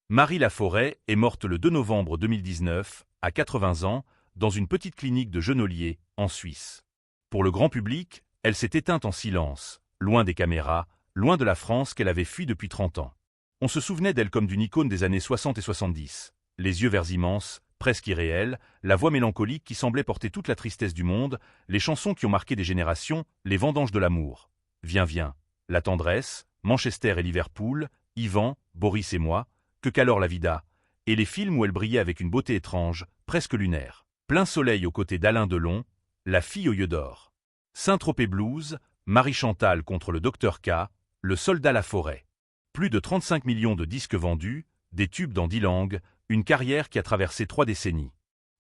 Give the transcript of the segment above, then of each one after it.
Marie Laforêt est morte le 2 novembre 2019, à 80 ans, dans une petite clinique de Genolier, en Suisse. Pour le grand public, elle s'est éteinte en silence, loin des caméras, loin de la France qu'elle avait fui depuis 30 ans. On se souvenait d'elle comme d'une icône des années 60 et 70. Les yeux verts immenses, presque irréels, la voix mélancolique qui semblait porter toute la tristesse du monde, les chansons qui ont marqué des générations, les vendanges de l'amour. Viens, viens. La tendresse, Manchester et Liverpool, Yvan, Boris et moi, Que qu'alors la vida, et les films où elle brillait avec une beauté étrange, presque lunaire. Plein soleil aux côtés d'Alain Delon, La fille aux yeux d'or. Saint-Tropez Blues, Marie-Chantal contre le Dr K, Le soldat Laforêt. Plus de 35 millions de disques vendus, des tubes dans 10 langues, une carrière qui a traversé 3 décennies.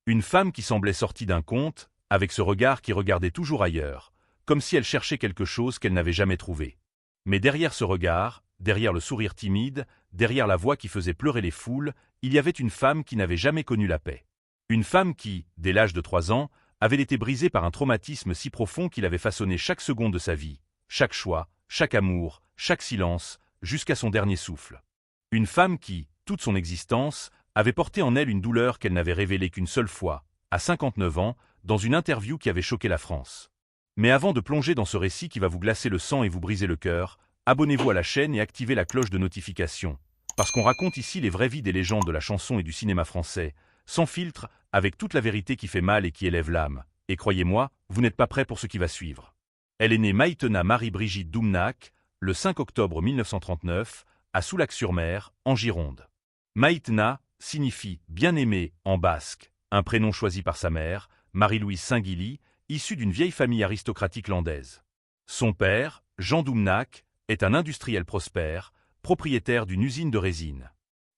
Une femme qui semblait sortie d'un conte, avec ce regard qui regardait toujours ailleurs, comme si elle cherchait quelque chose qu'elle n'avait jamais trouvé. Mais derrière ce regard, derrière le sourire timide, derrière la voix qui faisait pleurer les foules, il y avait une femme qui n'avait jamais connu la paix. Une femme qui, dès l'âge de 3 ans, avait été brisée par un traumatisme si profond qu'il avait façonné chaque seconde de sa vie, chaque choix, chaque amour, chaque silence, jusqu'à son dernier souffle. Une femme qui, toute son existence, avait porté en elle une douleur qu'elle n'avait révélée qu'une seule fois, à 59 ans, dans une interview qui avait choqué la France. Mais avant de plonger dans ce récit qui va vous glacer le sang et vous briser le cœur, abonnez-vous à la chaîne et activez la cloche de notification, parce qu'on raconte ici les vraies vies des légendes de la chanson et du cinéma français, sans filtre, avec toute la vérité qui fait mal et qui élève l'âme. Et croyez-moi, vous n'êtes pas prêts pour ce qui va suivre. Elle est née Maïtena Marie-Brigitte Doumnac, le 5 octobre 1939, à Soulac-sur-Mer, en Gironde. Maïtena signifie « bien-aimée » en basque, un prénom choisi par sa mère, Marie-Louise Saint-Guilly, issue d'une vieille famille aristocratique landaise. Son père, Jean Doumnac, est un industriel prospère, propriétaire d'une usine de résine.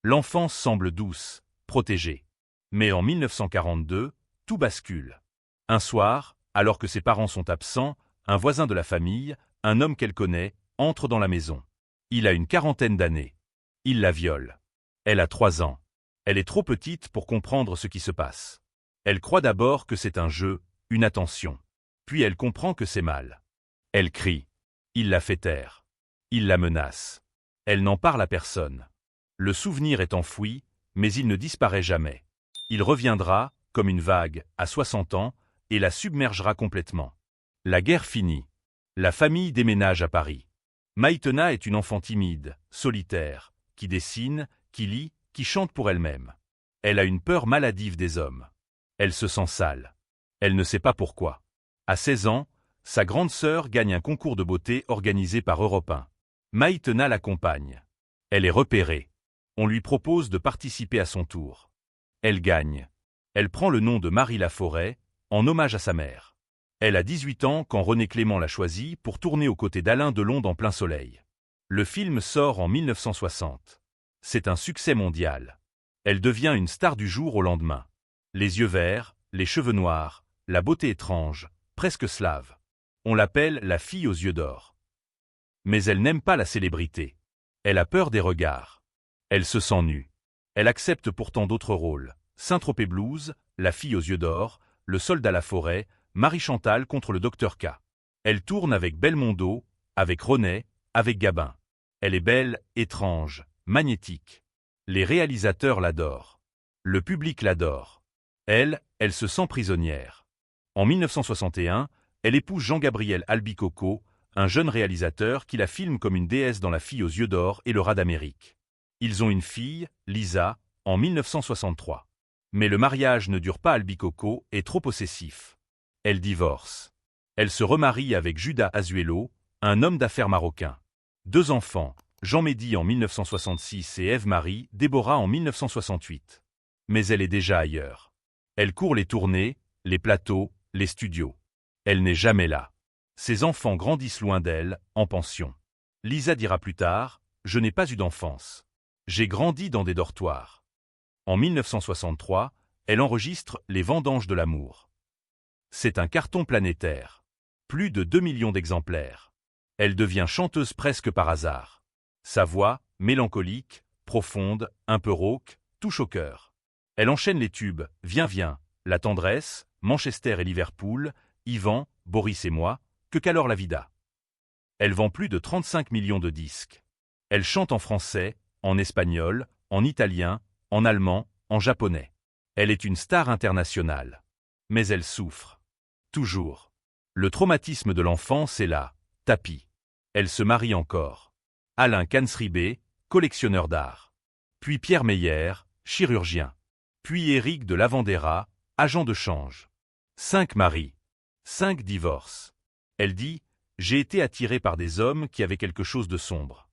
L'enfance semble douce, protégée. Mais en 1942, tout bascule. Un soir, alors que ses parents sont absents, un voisin de la famille, un homme qu'elle connaît, entre dans la maison. Il a une quarantaine d'années. Il la viole. Elle a 3 ans. Elle est trop petite pour comprendre ce qui se passe. Elle croit d'abord que c'est un jeu, une attention. Puis elle comprend que c'est mal. Elle crie. Il la fait taire. Il la menace. Elle n'en parle à personne. Le souvenir est enfoui, mais il ne disparaît jamais. Il reviendra, comme une vague, à 60 ans, et la submergera complètement. La guerre finit. La famille déménage à Paris. Maïtena est une enfant timide, solitaire, qui dessine, qui lit, qui chante pour elle-même. Elle a une peur maladive des hommes. Elle se sent sale. Elle ne sait pas pourquoi. À 16 ans, sa grande sœur gagne un concours de beauté organisé par Europe 1. Maïtena l'accompagne. Elle est repérée. On lui propose de participer à son tour. Elle gagne. Elle prend le nom de Marie Laforêt, en hommage à sa mère. Elle a 18 ans quand René Clément l'a choisie pour tourner aux côtés d'Alain Delon dans Plein Soleil. Le film sort en 1960. C'est un succès mondial. Elle devient une star du jour au lendemain. Les yeux verts, les cheveux noirs, la beauté étrange, presque slave. On l'appelle la fille aux yeux d'or. Mais elle n'aime pas la célébrité. Elle a peur des regards. Elle se sent nue. Elle accepte pourtant d'autres rôles. Saint-Tropez Blues, La fille aux yeux d'or, Le soldat Laforêt, Marie-Chantal contre le Dr K. Elle tourne avec Belmondo, avec René, avec Gabin. Elle est belle, étrange, magnétique. Les réalisateurs l'adorent. Le public l'adore. Elle se sent prisonnière. En 1961, elle épouse Jean-Gabriel Albicoco, un jeune réalisateur qui la filme comme une déesse dans La fille aux yeux d'or et Le rat d'Amérique. Ils ont une fille, Lisa, en 1963. Mais le mariage ne dure pas. Albicoco est trop possessif. Elle divorce. Elle se remarie avec Judas Azuelo, un homme d'affaires marocain. 2 enfants, Jean-Médy en 1966 et Ève-Marie, Déborah en 1968. Mais elle est déjà ailleurs. Elle court les tournées, les plateaux, les studios. Elle n'est jamais là. Ses enfants grandissent loin d'elle, en pension. Lisa dira plus tard, « Je n'ai pas eu d'enfance. J'ai grandi dans des dortoirs. » En 1963, elle enregistre Les vendanges de l'amour. C'est un carton planétaire. Plus de 2 millions d'exemplaires. Elle devient chanteuse presque par hasard. Sa voix, mélancolique, profonde, un peu rauque, touche au cœur. Elle enchaîne les tubes « Viens, viens », La tendresse, Manchester et Liverpool, Yvan, Boris et moi, Que qu'alors la vida. Elle vend plus de 35 millions de disques. Elle chante en français, en espagnol, en italien, en allemand, en japonais. Elle est une star internationale. Mais elle souffre. Toujours. Le traumatisme de l'enfance est là, tapis. Elle se marie encore. Alain Cansribé, collectionneur d'art. Puis Pierre Meyer, chirurgien. Puis Éric de Lavandera, agent de change. 5 maris. 5 divorces. Elle dit « J'ai été attirée par des hommes qui avaient quelque chose de sombre ».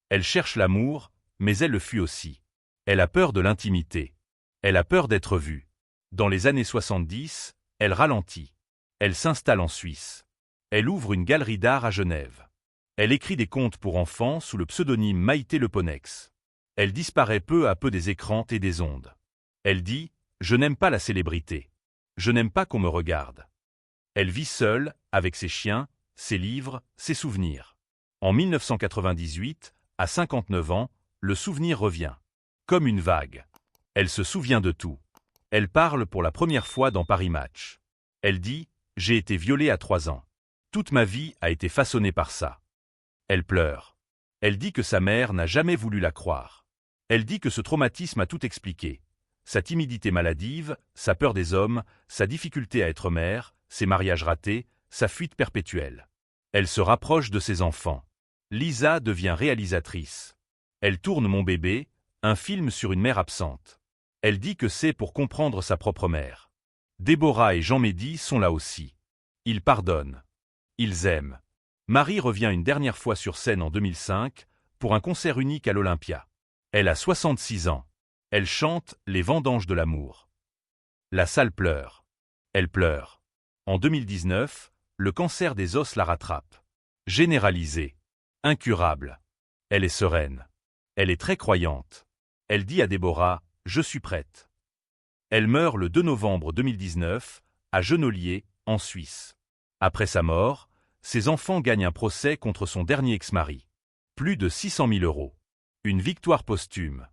Elle cherche l'amour, mais elle le fuit aussi. Elle a peur de l'intimité. Elle a peur d'être vue. Dans les années 70, elle ralentit. Elle s'installe en Suisse. Elle ouvre une galerie d'art à Genève. Elle écrit des contes pour enfants sous le pseudonyme Maïté Le Ponnex. Elle disparaît peu à peu des écrans et des ondes. Elle dit « Je n'aime pas la célébrité. Je n'aime pas qu'on me regarde ». Elle vit seule, avec ses chiens, ses livres, ses souvenirs. En 1998, à 59 ans, le souvenir revient. Comme une vague. Elle se souvient de tout. Elle parle pour la première fois dans Paris Match. Elle dit « J'ai été violée à 3 ans. Toute ma vie a été façonnée par ça ». Elle pleure. Elle dit que sa mère n'a jamais voulu la croire. Elle dit que ce traumatisme a tout expliqué. Sa timidité maladive, sa peur des hommes, sa difficulté à être mère, ses mariages ratés, sa fuite perpétuelle. Elle se rapproche de ses enfants. Lisa devient réalisatrice. Elle tourne Mon bébé, un film sur une mère absente. Elle dit que c'est pour comprendre sa propre mère. Déborah et Jean Médy sont là aussi. Ils pardonnent. Ils aiment. Marie revient une dernière fois sur scène en 2005 pour un concert unique à l'Olympia. Elle a 66 ans. Elle chante Les vendanges de l'amour. La salle pleure. Elle pleure. En 2019, le cancer des os la rattrape. Généralisé. Incurable. Elle est sereine. Elle est très croyante. Elle dit à Déborah « Je suis prête ». Elle meurt le 2 novembre 2019, à Genolier, en Suisse. Après sa mort, ses enfants gagnent un procès contre son dernier ex-mari. Plus de 600 000 €. Une victoire posthume.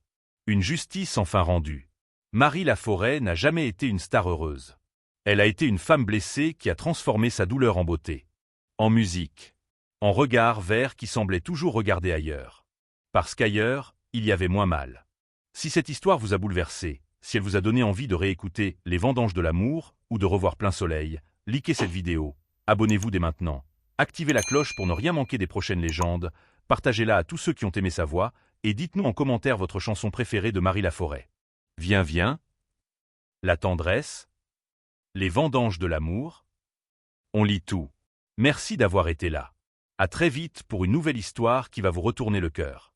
Une justice enfin rendue. Marie Laforêt n'a jamais été une star heureuse. Elle a été une femme blessée qui a transformé sa douleur en beauté. En musique. En regard vers qui semblait toujours regarder ailleurs. Parce qu'ailleurs, il y avait moins mal. Si cette histoire vous a bouleversé, si elle vous a donné envie de réécouter Les vendanges de l'amour ou de revoir Plein Soleil, likez cette vidéo, abonnez-vous dès maintenant, activez la cloche pour ne rien manquer des prochaines légendes, partagez-la à tous ceux qui ont aimé sa voix et dites-nous en commentaire votre chanson préférée de Marie Laforêt. Viens, viens. La tendresse. Les vendanges de l'amour. On lit tout. Merci d'avoir été là. À très vite pour une nouvelle histoire qui va vous retourner le cœur.